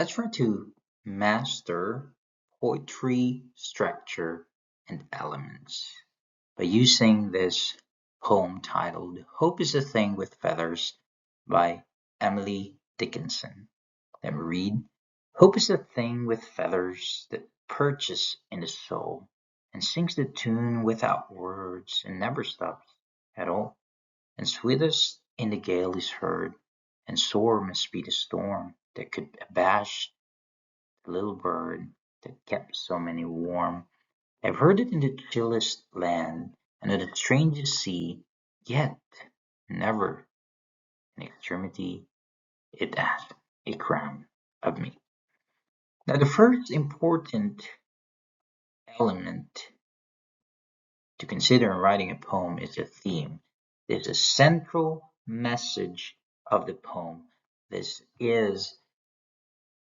Let's try to master poetry, structure, and elements by using this poem titled Hope is a Thing with Feathers by Emily Dickinson. Let me read. Hope is a thing with feathers that perches in the soul and sings the tune without words and never stops at all. And sweetest in the gale is heard, and sore must be the storm that could abash the little bird that kept so many warm. I've heard it in the chillest land and in the strangest sea, yet never in extremity it asked a crown of me. Now, the first important element to consider in writing a poem is the theme. There's a central message of the poem. This is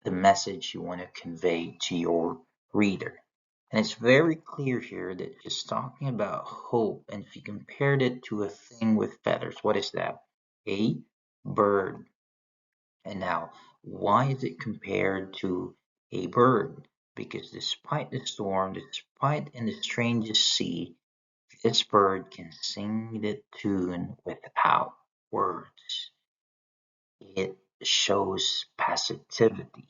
the message you want to convey to your reader. And it's very clear here that it's talking about hope. And if you compared it to a thing with feathers, what is that? A bird. And now, why is it compared to a bird? Because despite the storm, despite in the strangest sea, this bird can sing the tune without words. It shows passivity.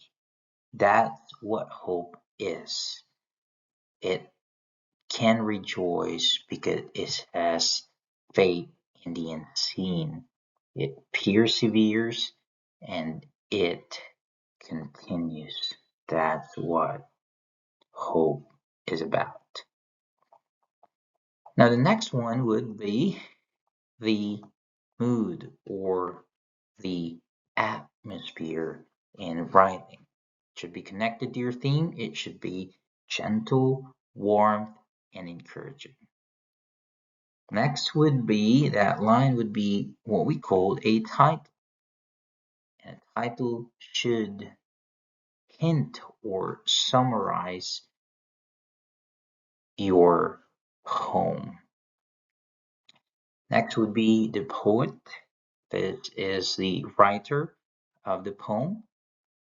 That's what hope is. It can rejoice because it has faith in the unseen. It perseveres and it continues. That's what hope is about. Now, the next one would be the mood or the atmosphere in writing. It should be connected to your theme. It should be gentle, warm, and encouraging. Next would be that line would be what we call a title. And a title should hint or summarize your poem. Next would be the poet. This is the writer of the poem.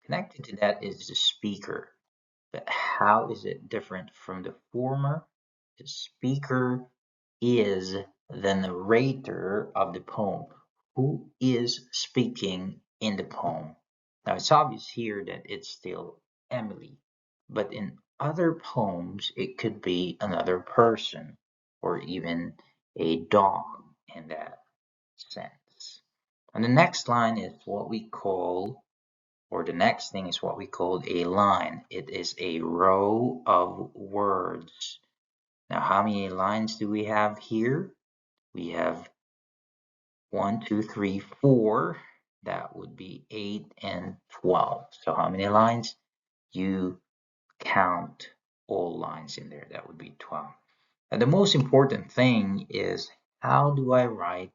Connected to that is the speaker. But how is it different from the former? The speaker is the narrator of the poem. Who is speaking in the poem? Now it's obvious here that it's still Emily, but in other poems it could be another person or even a dog in that sense. And the next line is what we call or the next thing is what we call a line. It is a row of words. Now, how many lines do we have here? We have 1, 2, 3, 4. That would be 8 and 12. So how many lines? You count all lines in there. That would be 12. And the most important thing is how do I write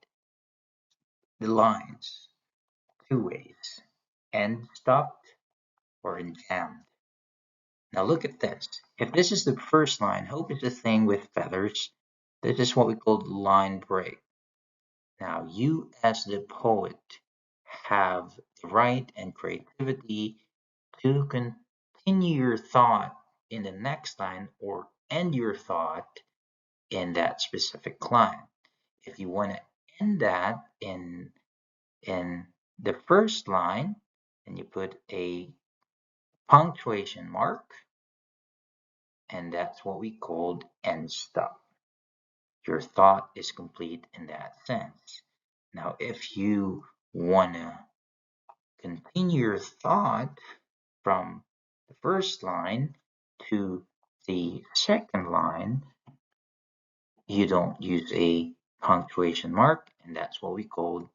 the lines? Two ways. End stopped or in jammed. Now look at this. If this is the first line, hope is a thing with feathers. This is what we call the line break. Now you as the poet have the right and creativity to continue your thought in the next line or end your thought in that specific line. If you want to end that in the first line and you put a punctuation mark, and that's what we called end stop. Your thought is complete in that sense. Now, if you want to continue your thought from the first line to the second line, you don't use a punctuation mark, and that's what we call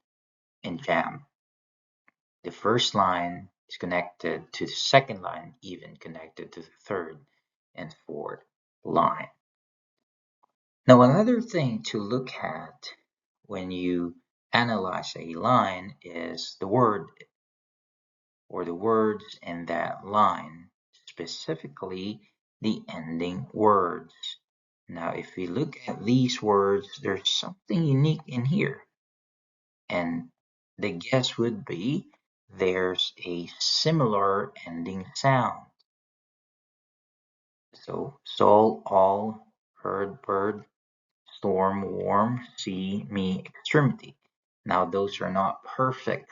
in jam. The first line is connected to the second line, even connected to the third and fourth line. Now, another thing to look at when you analyze a line is the word or the words in that line, specifically the ending words. Now, if we look at these words, there's something unique in here. And the guess would be there's a similar ending sound. So soul, all, heard, bird, storm, warm, sea, me, extremity. Now those are not perfect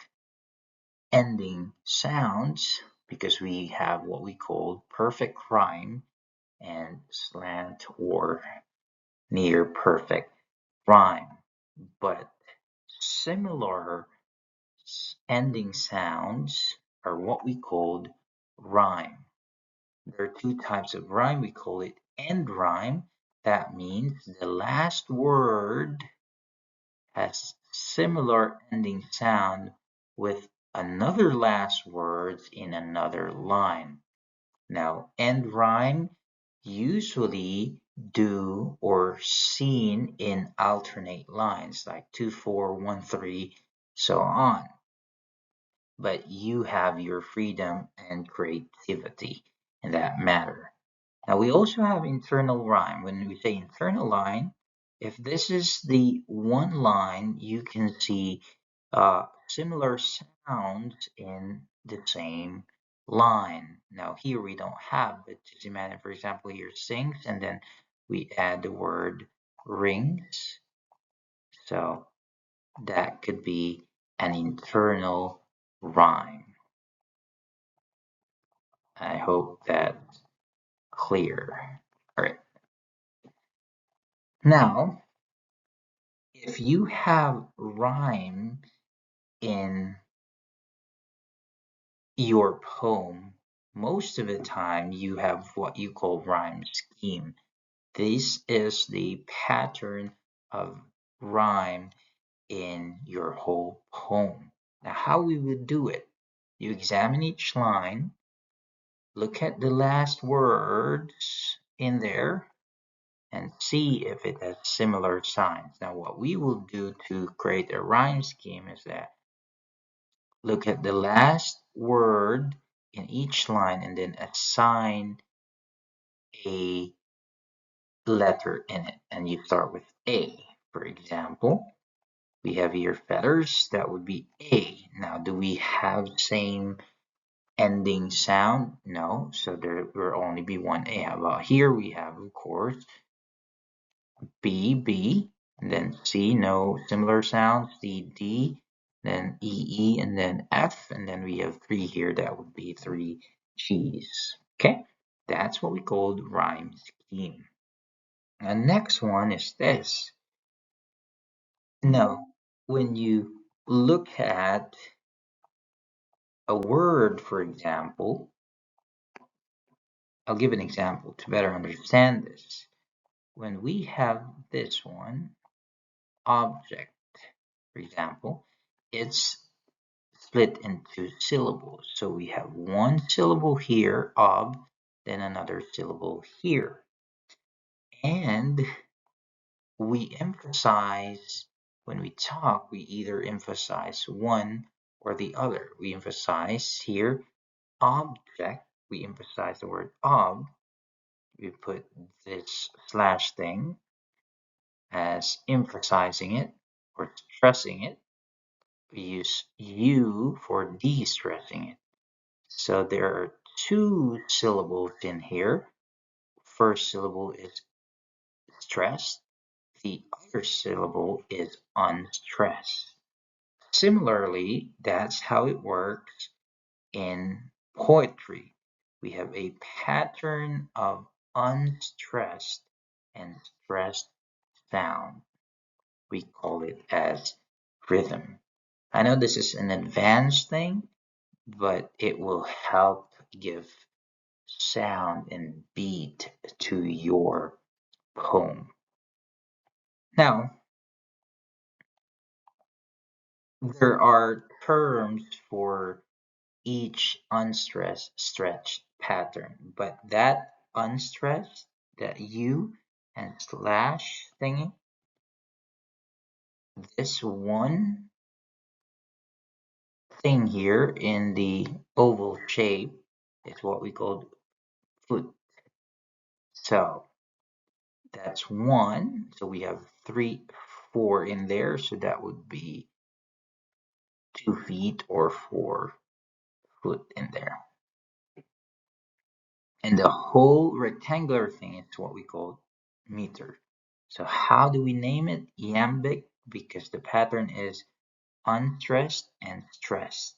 ending sounds because we have what we call perfect rhyme and slant or near perfect rhyme. But similar ending sounds are what we called rhyme. There are two types of rhyme. We call it end rhyme. That means the last word has similar ending sound with another last words in another line. Now, end rhyme usually do or seen in alternate lines like 2, 4, 1, 3, so on. But you have your freedom and creativity in that matter. Now we also have internal rhyme. When we say internal line, if this is the one line, you can see similar sounds in the same line. Now here we don't have, but just imagine, for example, here sings, and then we add the word rings. So that could be an internal rhyme. I hope that's clear. All right. Now, if you have rhyme in your poem, most of the time you have what you call rhyme scheme. This is the pattern of rhyme in your whole poem. Now, how we would do it? You examine each line, look at the last words in there, and see if it has similar signs. Now, what we will do to create a rhyme scheme is that look at the last word in each line and then assign a letter in it. And you start with A. For example, we have here feathers, that would be A. Now, do we have same ending sound? No, so there will only be one A. How about here? We have, of course, B, B, and then C, no similar sounds, D, D, then E, E, and then F, and then we have 3 here, that would be 3 G's. Okay, that's what we call rhyme scheme. And next one is this. Now, when you look at a word, for example, I'll give an example to better understand this. When we have this one, object, for example, it's split into syllables. So we have one syllable here, ob, then another syllable here. And we emphasize, when we talk, we either emphasize one or the other. We emphasize here object, we emphasize the word ob, we put this slash thing as emphasizing it or stressing it. We use you for de-stressing it. So there are 2 syllables in here. First syllable is stressed. The other syllable is unstressed. Similarly, that's how it works in poetry. We have a pattern of unstressed and stressed sound. We call it as rhythm. I know this is an advanced thing, but it will help give sound and beat to your poem. Now, there are terms for each unstressed stretch pattern, but that unstressed, that U and slash thingy, this one thing here in the oval shape is what we call foot. So that's one. So we have 3, 4 in there. So that would be 2 feet or 4 put in there. And the whole rectangular thing is what we call meter. So how do we name it? Iambic, because the pattern is unstressed and stressed.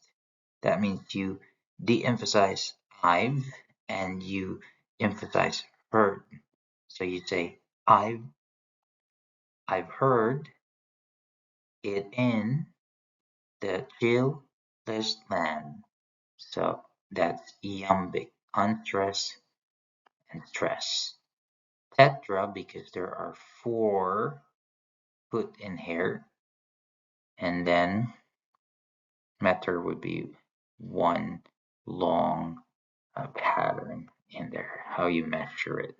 That means you de-emphasize I've and you emphasize heard. So you say I've heard it in the chillless land. So that's iambic, unstressed and stress. Tetra, because there are 4 put in here, and then meter would be one long pattern in there, how you measure it.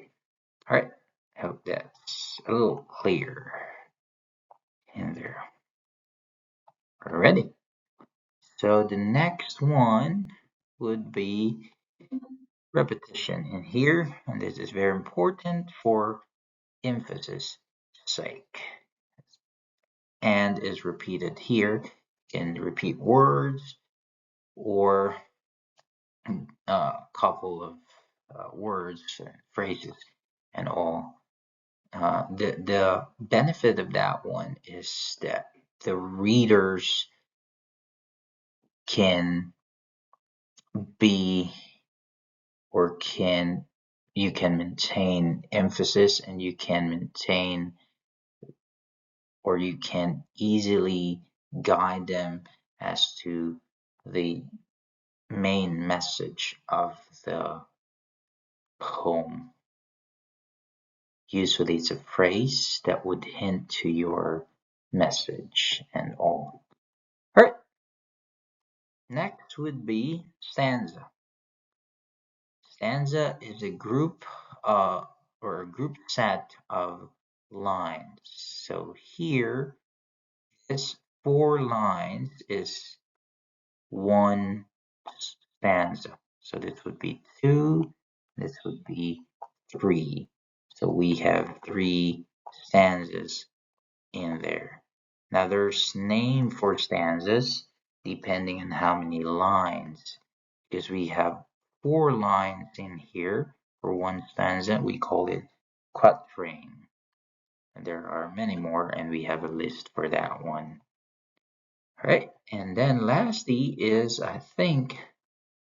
All right, hope that's a little clear in there. Already. So the next one would be repetition in here, and this is very important for emphasis sake. And is repeated here in repeat words or a couple of words, phrases, and all. The benefit of that one is that the readers can be or can you can maintain emphasis and you can maintain or you can easily guide them as to the main message of the poem. Usually it's a phrase that would hint to your message and all. All right. Next would be stanza. Stanza is a group or a group set of lines. So here, this 4 lines is one stanza. So this would be 2, this would be 3. So we have 3 stanzas in there. Now there's name for stanzas depending on how many lines, because we have 4 lines in here for one stanza. We call it quatrain. And there are many more, and we have a list for that one. All right, and then lastly is, I think,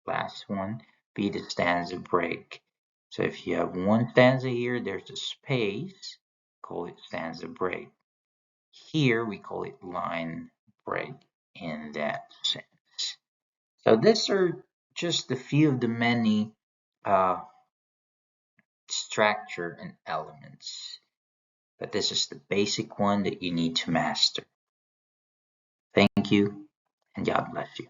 last one be the stanza break. So if you have one stanza here, there's a space, call it stanza break. Here we call it line break in that sense. So these are just a few of the many structure and elements, but this is the basic one that you need to master. Thank you, and God bless you.